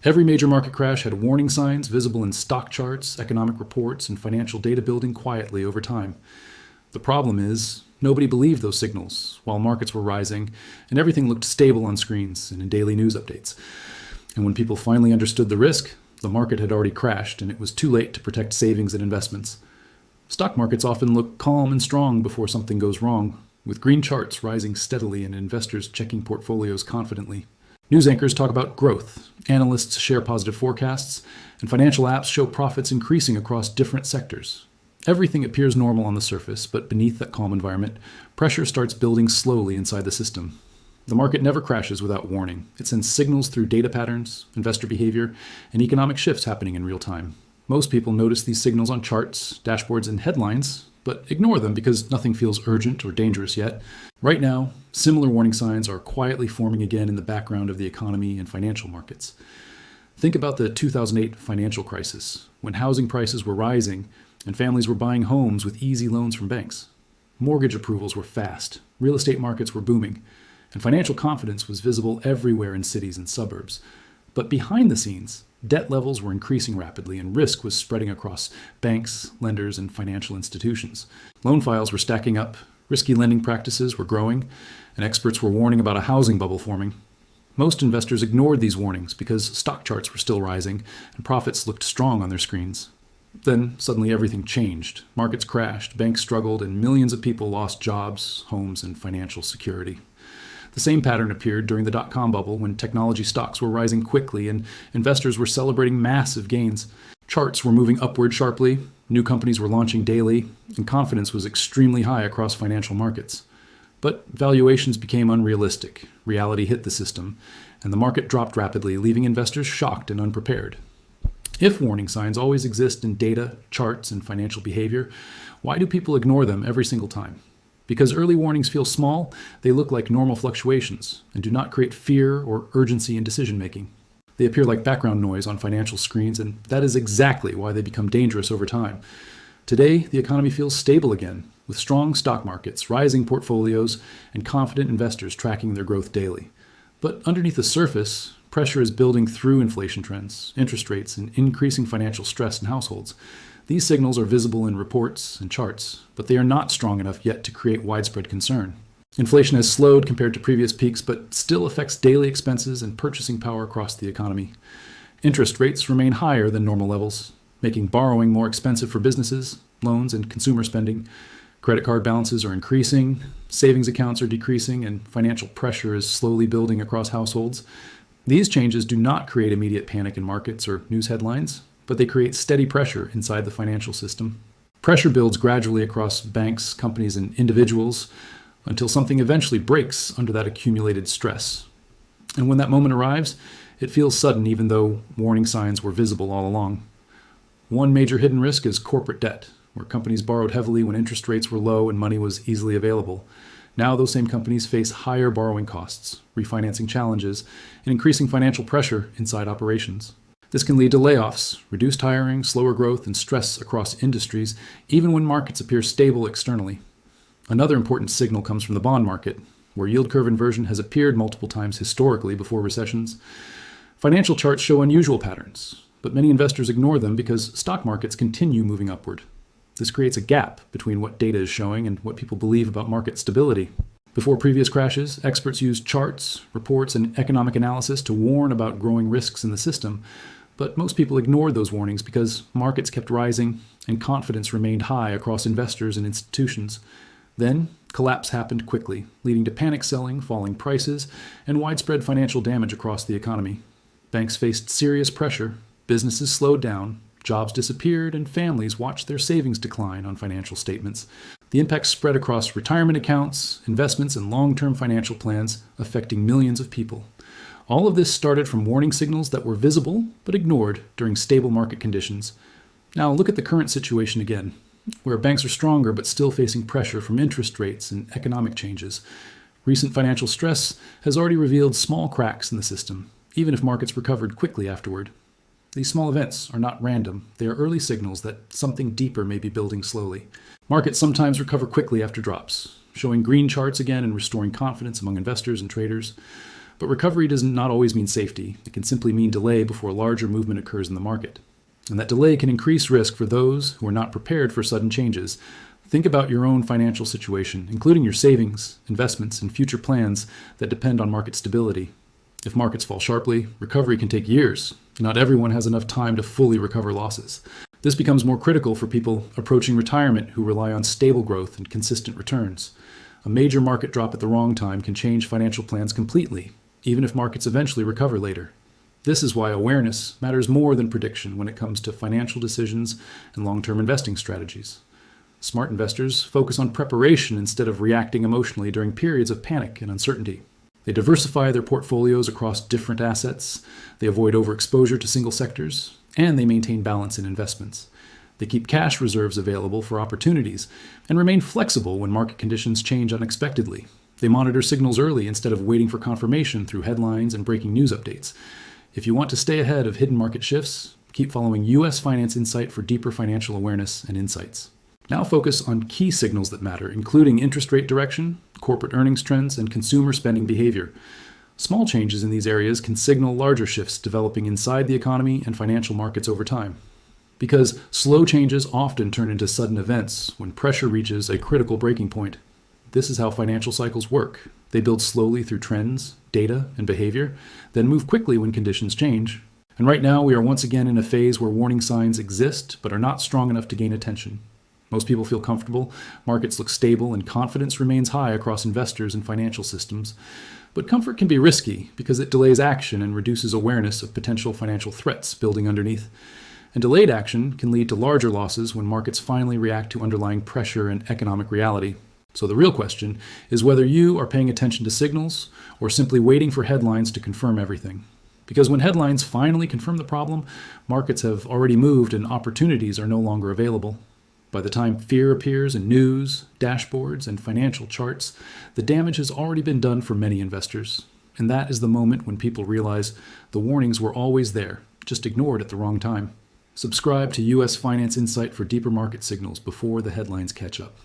Every major market crash had warning signs visible in stock charts, economic reports, and financial data building quietly over time. The problem is, nobody believed those signals while markets were rising, and everything looked stable on screens and in daily news updates. And when people finally understood the risk, the market had already crashed, and it was too late to protect savings and investments. Stock markets often look calm and strong before something goes wrong, with green charts rising steadily and investors checking portfolios confidently. News anchors talk about growth, analysts share positive forecasts, and financial apps show profits increasing across different sectors. Everything appears normal on the surface, but beneath that calm environment, pressure starts building slowly inside the system. The market never crashes without warning. It sends signals through data patterns, investor behavior, and economic shifts happening in real time. Most people notice these signals on charts, dashboards, and headlines, but ignore them because nothing feels urgent or dangerous yet. Right now, similar warning signs are quietly forming again in the background of the economy and financial markets. Think about the 2008 financial crisis, when housing prices were rising and families were buying homes with easy loans from banks. Mortgage approvals were fast, real estate markets were booming, and financial confidence was visible everywhere in cities and suburbs. But behind the scenes, debt levels were increasing rapidly and risk was spreading across banks, lenders, and financial institutions. Loan files were stacking up, risky lending practices were growing, and experts were warning about a housing bubble forming. Most investors ignored these warnings because stock charts were still rising and profits looked strong on their screens. Then suddenly everything changed. Markets crashed, banks struggled, and millions of people lost jobs, homes, and financial security. The same pattern appeared during the dot-com bubble when technology stocks were rising quickly and investors were celebrating massive gains. Charts were moving upward sharply, new companies were launching daily, and confidence was extremely high across financial markets. But valuations became unrealistic, reality hit the system, and the market dropped rapidly, leaving investors shocked and unprepared. If warning signs always exist in data, charts, and financial behavior, why do people ignore them every single time? Because early warnings feel small, they look like normal fluctuations and do not create fear or urgency in decision-making. They appear like background noise on financial screens, and that is exactly why they become dangerous over time. Today, the economy feels stable again, with strong stock markets, rising portfolios, and confident investors tracking their growth daily. But underneath the surface, pressure is building through inflation trends, interest rates, and increasing financial stress in households. These signals are visible in reports and charts, but they are not strong enough yet to create widespread concern. Inflation has slowed compared to previous peaks, but still affects daily expenses and purchasing power across the economy. Interest rates remain higher than normal levels, making borrowing more expensive for businesses, loans, and consumer spending. Credit card balances are increasing, savings accounts are decreasing, and financial pressure is slowly building across households. These changes do not create immediate panic in markets or news headlines, but they create steady pressure inside the financial system. Pressure builds gradually across banks, companies, and individuals until something eventually breaks under that accumulated stress. And when that moment arrives, it feels sudden even though warning signs were visible all along. One major hidden risk is corporate debt, where companies borrowed heavily when interest rates were low and money was easily available. Now those same companies face higher borrowing costs, refinancing challenges, and increasing financial pressure inside operations. This can lead to layoffs, reduced hiring, slower growth, and stress across industries, even when markets appear stable externally. Another important signal comes from the bond market, where yield curve inversion has appeared multiple times historically before recessions. Financial charts show unusual patterns, but many investors ignore them because stock markets continue moving upward. This creates a gap between what data is showing and what people believe about market stability. Before previous crashes, experts used charts, reports, and economic analysis to warn about growing risks in the system, but most people ignored those warnings because markets kept rising and confidence remained high across investors and institutions. Then, collapse happened quickly, leading to panic selling, falling prices, and widespread financial damage across the economy. Banks faced serious pressure, businesses slowed down, jobs disappeared, and families watched their savings decline on financial statements. The impact spread across retirement accounts, investments, and long-term financial plans, affecting millions of people. All of this started from warning signals that were visible but ignored during stable market conditions. Now look at the current situation again, where banks are stronger but still facing pressure from interest rates and economic changes. Recent financial stress has already revealed small cracks in the system, even if markets recovered quickly afterward. These small events are not random. They are early signals that something deeper may be building slowly. Markets sometimes recover quickly after drops, showing green charts again and restoring confidence among investors and traders. But recovery does not always mean safety. It can simply mean delay before a larger movement occurs in the market. And that delay can increase risk for those who are not prepared for sudden changes. Think about your own financial situation, including your savings, investments, and future plans that depend on market stability. If markets fall sharply, recovery can take years. Not everyone has enough time to fully recover losses. This becomes more critical for people approaching retirement who rely on stable growth and consistent returns. A major market drop at the wrong time can change financial plans completely, even if markets eventually recover later. This is why awareness matters more than prediction when it comes to financial decisions and long-term investing strategies. Smart investors focus on preparation instead of reacting emotionally during periods of panic and uncertainty. They diversify their portfolios across different assets, they avoid overexposure to single sectors, and they maintain balance in investments. They keep cash reserves available for opportunities and remain flexible when market conditions change unexpectedly. They monitor signals early instead of waiting for confirmation through headlines and breaking news updates. If you want to stay ahead of hidden market shifts, keep following US Finance Insight for deeper financial awareness and insights. Now focus on key signals that matter, including interest rate direction, corporate earnings trends, and consumer spending behavior. Small changes in these areas can signal larger shifts developing inside the economy and financial markets over time. Because slow changes often turn into sudden events when pressure reaches a critical breaking point. This is how financial cycles work. They build slowly through trends, data, and behavior, then move quickly when conditions change. And right now, we are once again in a phase where warning signs exist but are not strong enough to gain attention. Most people feel comfortable, markets look stable, and confidence remains high across investors and financial systems. But comfort can be risky because it delays action and reduces awareness of potential financial threats building underneath. And delayed action can lead to larger losses when markets finally react to underlying pressure and economic reality. So the real question is whether you are paying attention to signals or simply waiting for headlines to confirm everything. Because when headlines finally confirm the problem, markets have already moved and opportunities are no longer available. By the time fear appears in news, dashboards, and financial charts, the damage has already been done for many investors. And that is the moment when people realize the warnings were always there, just ignored at the wrong time. Subscribe to US Finance Insight for deeper market signals before the headlines catch up.